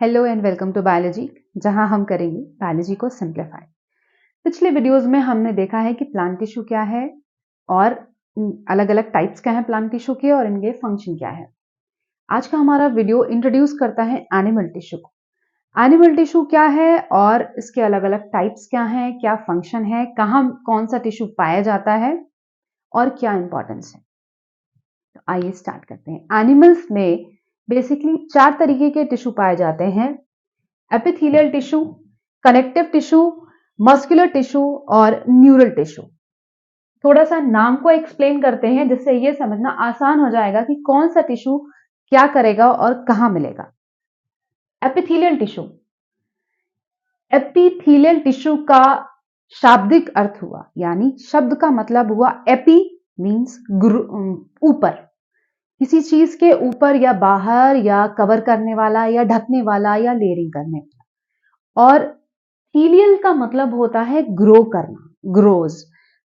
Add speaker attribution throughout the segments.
Speaker 1: Hello and welcome to biology, जहां हम करेंगे बायोलॉजी को सिंप्लीफाई। पिछले वीडियोस में हमने देखा है कि प्लांट टिश्यू क्या है और अलग अलग टाइप्स क्या है प्लांट टिश्यू के और इनके फंक्शन क्या है। आज का हमारा वीडियो इंट्रोड्यूस करता है एनिमल टिश्यू को। एनिमल टिश्यू क्या है और इसके अलग अलग टाइप्स क्या हैं, क्या फंक्शन है, कहाँ कौन सा टिश्यू पाया जाता है और क्या इंपॉर्टेंस है। तो आइए स्टार्ट करते हैं। एनिमल्स में बेसिकली 4 तरीके के टिश्यू पाए जाते हैं: epithelial tissue, connective tissue, muscular tissue और न्यूरल टिश्यू। थोड़ा सा नाम को एक्सप्लेन करते हैं जिससे ये समझना आसान हो जाएगा कि कौन सा टिश्यू क्या करेगा और कहां मिलेगा। Epithelial tissue. एपिथेलियल टिश्यू का शाब्दिक अर्थ हुआ, यानी शब्द का मतलब हुआ एपी मींस ऊपर, किसी चीज के ऊपर या बाहर या कवर करने वाला या ढकने वाला या लेयरिंग करने वाला। और थीलियल का मतलब होता है ग्रो करना, ग्रोज।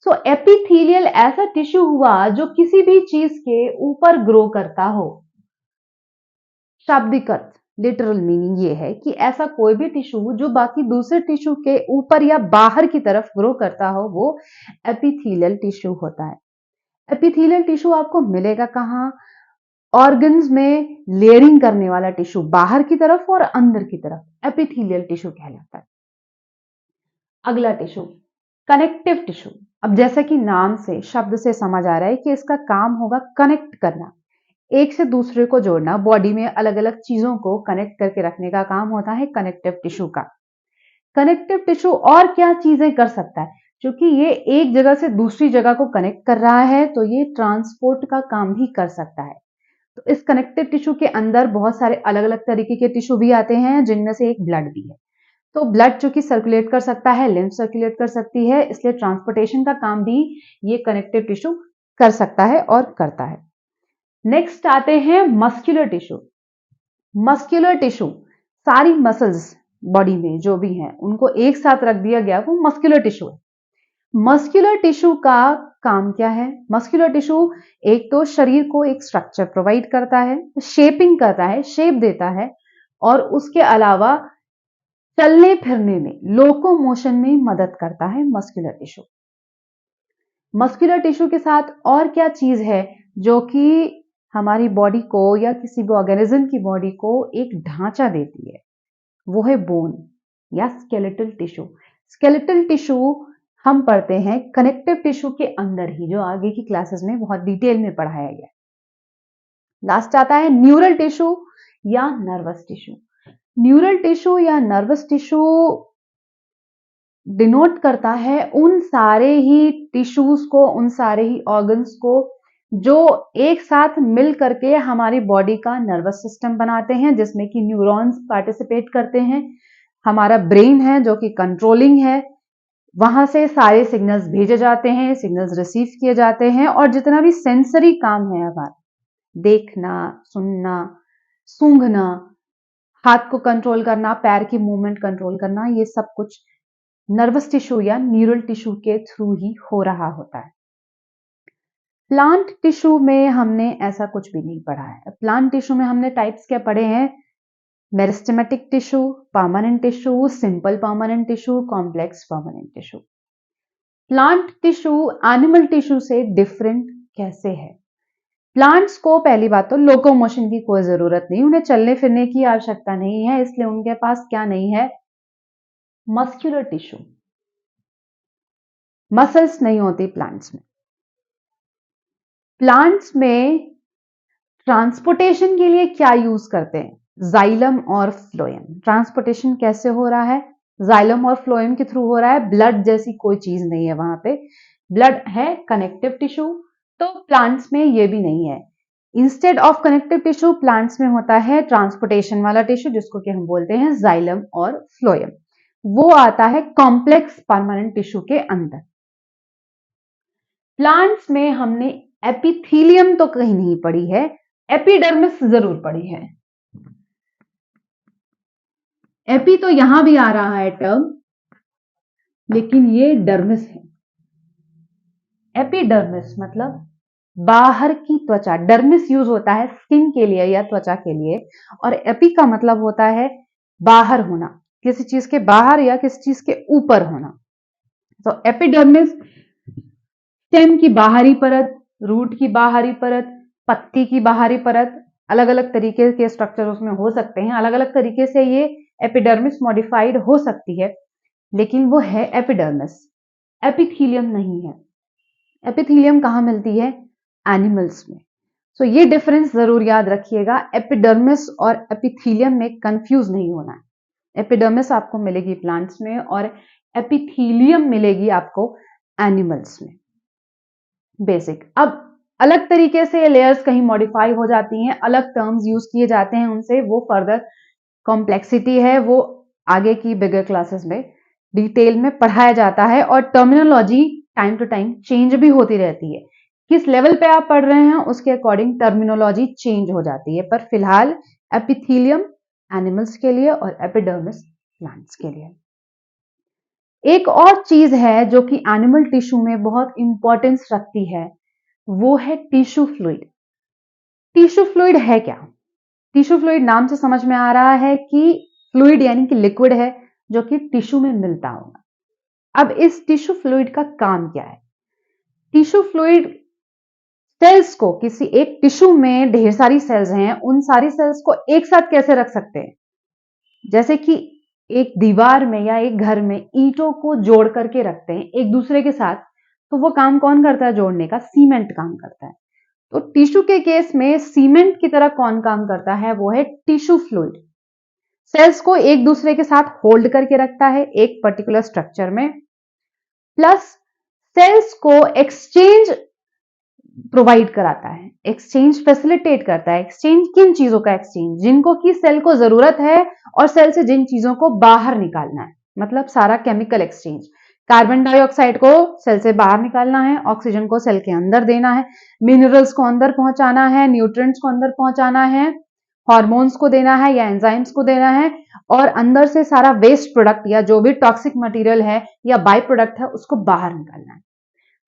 Speaker 1: सो एपिथेलियल ऐसा टिश्यू हुआ जो किसी भी चीज के ऊपर ग्रो करता हो। शाब्दिक अर्थ, लिटरल मीनिंग ये है कि ऐसा कोई भी टिश्यू जो बाकी दूसरे टिश्यू के ऊपर या बाहर की तरफ ग्रो करता हो, वो एपिथेलियल टिश्यू होता है। एपिथेलियल टिश्यू आपको मिलेगा कहां? ऑर्गन्स में लेयरिंग करने वाला टिश्यू बाहर की तरफ और अंदर की तरफ एपिथेलियल टिश्यू कहलाता है। अगला टिश्यू कनेक्टिव टिश्यू। अब जैसा कि नाम से, शब्द से समझ आ रहा है कि इसका काम होगा कनेक्ट करना, एक से दूसरे को जोड़ना। बॉडी में अलग अलग चीजों को कनेक्ट करके रखने का काम होता है कनेक्टिव टिश्यू का। कनेक्टिव टिश्यू और क्या चीजें कर सकता है? क्योंकि ये एक जगह से दूसरी जगह को कनेक्ट कर रहा है तो ये ट्रांसपोर्ट का काम भी कर सकता है। तो इस कनेक्टिव टिश्यू के अंदर बहुत सारे अलग अलग तरीके के टिश्यू भी आते हैं, जिनमें से एक ब्लड भी है। तो ब्लड जो कि सर्कुलेट कर सकता है, लिम्फ सर्कुलेट कर सकती है, इसलिए ट्रांसपोर्टेशन का काम भी ये कनेक्टिव टिश्यू कर सकता है और करता है। नेक्स्ट आते हैं मस्कुलर टिश्यू। मस्कुलर टिश्यू, सारी मसल्स बॉडी में जो भी हैं उनको एक साथ रख दिया गया, वो मस्कुलर टिश्यू है। मस्कुलर टिश्यू का काम क्या है? मस्कुलर टिश्यू एक तो शरीर को एक स्ट्रक्चर प्रोवाइड करता है, शेपिंग करता है, शेप देता है, और उसके अलावा चलने फिरने में, लोकोमोशन में मदद करता है मस्कुलर टिश्यू। मस्कुलर टिश्यू के साथ और क्या चीज है जो कि हमारी बॉडी को या किसी भी ऑर्गेनिज्म की बॉडी को एक ढांचा देती है? वो है बोन या स्केलेटल टिश्यू। स्केलेटल टिश्यू हम पढ़ते हैं कनेक्टिव टिश्यू के अंदर ही, जो आगे की क्लासेस में बहुत डिटेल में पढ़ाया गया। लास्ट आता है न्यूरल टिश्यू या नर्वस टिश्यू। न्यूरल टिश्यू या नर्वस टिश्यू डिनोट करता है उन सारे ही टिश्यूज को, उन सारे ही ऑर्गन्स को जो एक साथ मिल करके हमारी बॉडी का नर्वस सिस्टम बनाते हैं, जिसमें कि न्यूरॉन्स पार्टिसिपेट करते हैं। हमारा ब्रेन है जो कि कंट्रोलिंग है, वहां से सारे सिग्नल्स भेजे जाते हैं, सिग्नल्स रिसीव किए जाते हैं, और जितना भी सेंसरी काम है हमारा, देखना, सुनना, सूंघना, हाथ को कंट्रोल करना, पैर की मूवमेंट कंट्रोल करना, ये सब कुछ नर्वस टिश्यू या न्यूरल टिश्यू के थ्रू ही हो रहा होता है। प्लांट टिश्यू में हमने ऐसा कुछ भी नहीं पढ़ा है। प्लांट टिश्यू में हमने टाइप्स क्या पढ़े हैं? Meristematic tissue, permanent tissue, simple permanent tissue, complex permanent tissue. Plant tissue animal tissue से डिफरेंट कैसे है? प्लांट्स को पहली बात तो लोकोमोशन की कोई जरूरत नहीं, उन्हें चलने फिरने की आवश्यकता नहीं है, इसलिए उनके पास क्या नहीं है? मस्कुलर टिश्यू, मसल्स नहीं होती प्लांट्स में। प्लांट्स में ट्रांसपोर्टेशन के लिए क्या यूज करते हैं? जाइलम और फ्लोएम। ट्रांसपोर्टेशन कैसे हो रहा है? जाइलम और फ्लोएम के थ्रू हो रहा है। ब्लड जैसी कोई चीज नहीं है वहां पे, ब्लड है कनेक्टिव टिश्यू, तो प्लांट्स में ये भी नहीं है। Instead of connective tissue plants में होता है ट्रांसपोर्टेशन वाला टिश्यू, जिसको कि हम बोलते हैं जाइलम और फ्लोएम। वो आता है कॉम्प्लेक्स परमानेंट टिश्यू के अंदर। प्लांट्स में हमने एपिथेलियम तो कहीं नहीं पढ़ी है, एपिडर्मिस जरूर पढ़ी है। एपी तो यहां भी आ रहा है टर्म, लेकिन ये डर्मिस है। एपिडर्मिस मतलब बाहर की त्वचा। डर्मिस यूज होता है स्किन के लिए या त्वचा के लिए, और एपी का मतलब होता है बाहर होना, किसी चीज के बाहर या किसी चीज के ऊपर होना। तो एपिडर्मिस स्टेम की बाहरी परत, रूट की बाहरी परत, पत्ती की बाहरी परत, अलग अलग तरीके के स्ट्रक्चर उसमें हो सकते हैं, अलग अलग तरीके से ये एपिडर्मिस मॉडिफाइड हो सकती है, लेकिन वो है एपिडर्मिस, एपिथीलियम नहीं है। एपिथीलियम कहाँ मिलती है? एनिमल्स में। सो ये डिफरेंस जरूर याद रखिएगा, एपिडर्मिस और एपिथीलियम में कंफ्यूज नहीं होना है। एपिडर्मिस आपको मिलेगी प्लांट्स में और एपिथीलियम मिलेगी आपको एनिमल्स में। बेसिक। अब अलग तरीके से लेयर्स कहीं मॉडिफाई हो जाती हैं, अलग टर्म्स यूज किए जाते हैं उनसे, वो फर्दर कॉम्प्लेक्सिटी है, वो आगे की बिगर क्लासेस में डिटेल में पढ़ाया जाता है और terminology time to time change भी होती रहती है। किस लेवल पे आप पढ़ रहे हैं उसके अकॉर्डिंग टर्मिनोलॉजी चेंज हो जाती है, पर फिलहाल एपिथीलियम एनिमल्स के लिए और एपिडर्मिस प्लांट्स के लिए। एक और चीज है जो कि एनिमल टिश्यू में बहुत इंपॉर्टेंस रखती है, वो है टिश्यू फ्लूइड। टिश्यू फ्लूइड है क्या? टिश्यू फ्लूइड नाम से समझ में आ रहा है कि फ्लूइड यानी कि लिक्विड है जो कि टिश्यू में मिलता होगा। अब इस टिश्यू फ्लूइड का काम क्या है? टिश्यू फ्लूइड सेल्स को, किसी एक टिश्यू में ढेर सारी सेल्स हैं, उन सारी सेल्स को एक साथ कैसे रख सकते हैं? जैसे कि एक दीवार में या एक घर में ईंटों को जोड़ करके रखते हैं एक दूसरे के साथ, तो वो काम कौन करता है जोड़ने का? सीमेंट काम करता है। तो टिश्यू के केस में सीमेंट की तरह कौन काम करता है? वो है टिश्यू फ्लूइड। सेल्स को एक दूसरे के साथ होल्ड करके रखता है एक पर्टिकुलर स्ट्रक्चर में, प्लस सेल्स को एक्सचेंज प्रोवाइड कराता है, एक्सचेंज फैसिलिटेट करता है। एक्सचेंज किन चीजों का? एक्सचेंज जिनको की सेल को जरूरत है और सेल से जिन चीजों को बाहर निकालना है, मतलब सारा केमिकल एक्सचेंज। कार्बन डाइऑक्साइड को सेल से बाहर निकालना है, ऑक्सीजन को सेल के अंदर देना है, मिनरल्स को अंदर पहुंचाना है, न्यूट्रिएंट्स को अंदर पहुंचाना है, हार्मोन्स को देना है या एंजाइम्स को देना है, और अंदर से सारा वेस्ट प्रोडक्ट या जो भी टॉक्सिक मटेरियल है या बाय प्रोडक्ट है उसको बाहर निकालना है।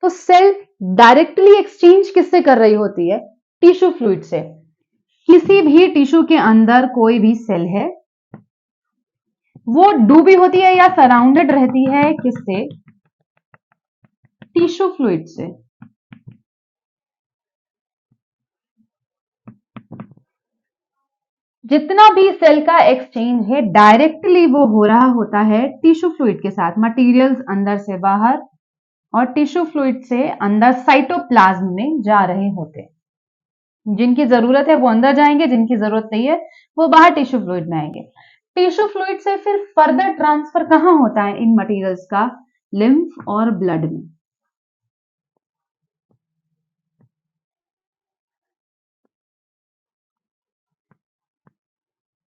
Speaker 1: तो सेल डायरेक्टली एक्सचेंज किससे कर रही होती है? टिश्यू फ्लूइड से। किसी भी टिश्यू के अंदर कोई भी सेल है वो डूबी होती है या सराउंडेड रहती है किससे? टिश्यू फ्लूइड से। जितना भी सेल का एक्सचेंज है डायरेक्टली वो हो रहा होता है टिश्यू फ्लूइड के साथ, मटेरियल्स अंदर से बाहर और टिश्यू फ्लूइड से अंदर साइटोप्लाज्म में जा रहे होते हैं। जिनकी जरूरत है वो अंदर जाएंगे, जिनकी जरूरत नहीं है वो बाहर टिश्यू फ्लूइड में आएंगे। टिश्यू फ्लूइड से फिर फर्दर ट्रांसफर कहां होता है इन मटेरियल्स का? लिम्फ और ब्लड में।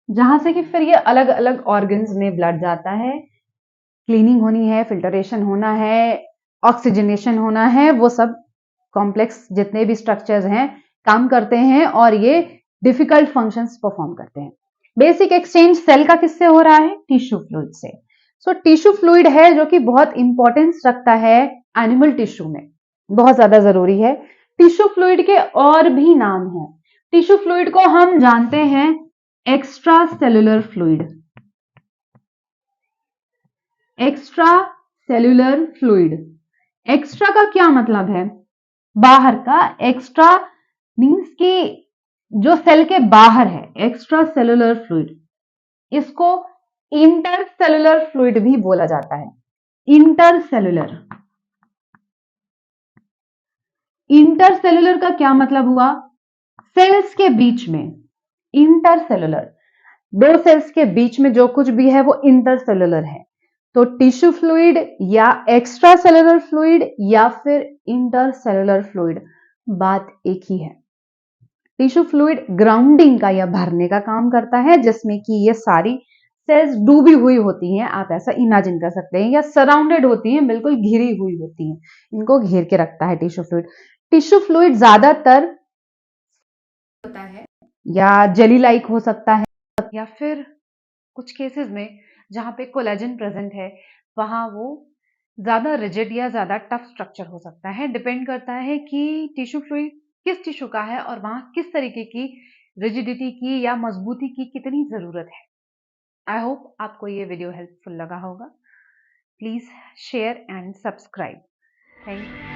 Speaker 1: जहां से कि फिर ये अलग अलग ऑर्गन्स में ब्लड जाता है, क्लीनिंग होनी है, फिल्टरेशन होना है, ऑक्सीजनेशन होना है, वो सब कॉम्प्लेक्स जितने भी स्ट्रक्चर्स हैं काम करते हैं और ये डिफिकल्ट फंक्शंस परफॉर्म करते हैं। बेसिक एक्सचेंज सेल का किससे हो रहा है? टिश्यू फ्लूइड से। सो टिश्यू फ्लूइड है जो कि बहुत इंपॉर्टेंस रखता है एनिमल टिश्यू में, बहुत ज्यादा जरूरी है। टिश्यू फ्लूइड के और भी नाम हैं। टिश्यू फ्लूइड को हम जानते हैं extra cellular fluid. Extra cellular fluid. Extra का क्या मतलब है? बाहर का। एक्स्ट्रा मीन्स कि जो सेल के बाहर है, एक्स्ट्रा सेलुलर फ्लूइड। इसको इंटरसेलुलर फ्लूइड भी बोला जाता है। इंटरसेलुलर। इंटरसेलुलर का क्या मतलब हुआ? सेल्स के बीच में। इंटरसेलुलर, दो सेल्स के बीच में जो कुछ भी है वो इंटरसेलुलर है। तो टिश्यू फ्लूइड या एक्स्ट्रा सेलुलर फ्लूइड या फिर इंटरसेलुलर फ्लूइड, बात एक ही है। टिश्यू फ्लूइड ग्राउंडिंग का या भरने का काम करता है, जिसमें कि ये सारी सेल्स डूबी हुई होती हैं, आप ऐसा इमेजिन कर सकते हैं, या सराउंडेड होती हैं, बिल्कुल घिरी हुई होती हैं, इनको घेर के रखता है टिश्यू फ्लूइड। टिश्यू फ्लूइड ज्यादातर होता है या जेली लाइक हो सकता है, या फिर कुछ केसेस में जहां पे कोलेजन प्रेजेंट है वहां वो ज्यादा रिजिड या ज्यादा टफ स्ट्रक्चर हो सकता है। डिपेंड करता है कि टिश्यू फ्लूइड किस टिश्यू का है और वहां किस तरीके की रिजिडिटी की या मजबूती की कितनी जरूरत है। आई होप आपको ये वीडियो हेल्पफुल लगा होगा। Please share and subscribe. Thank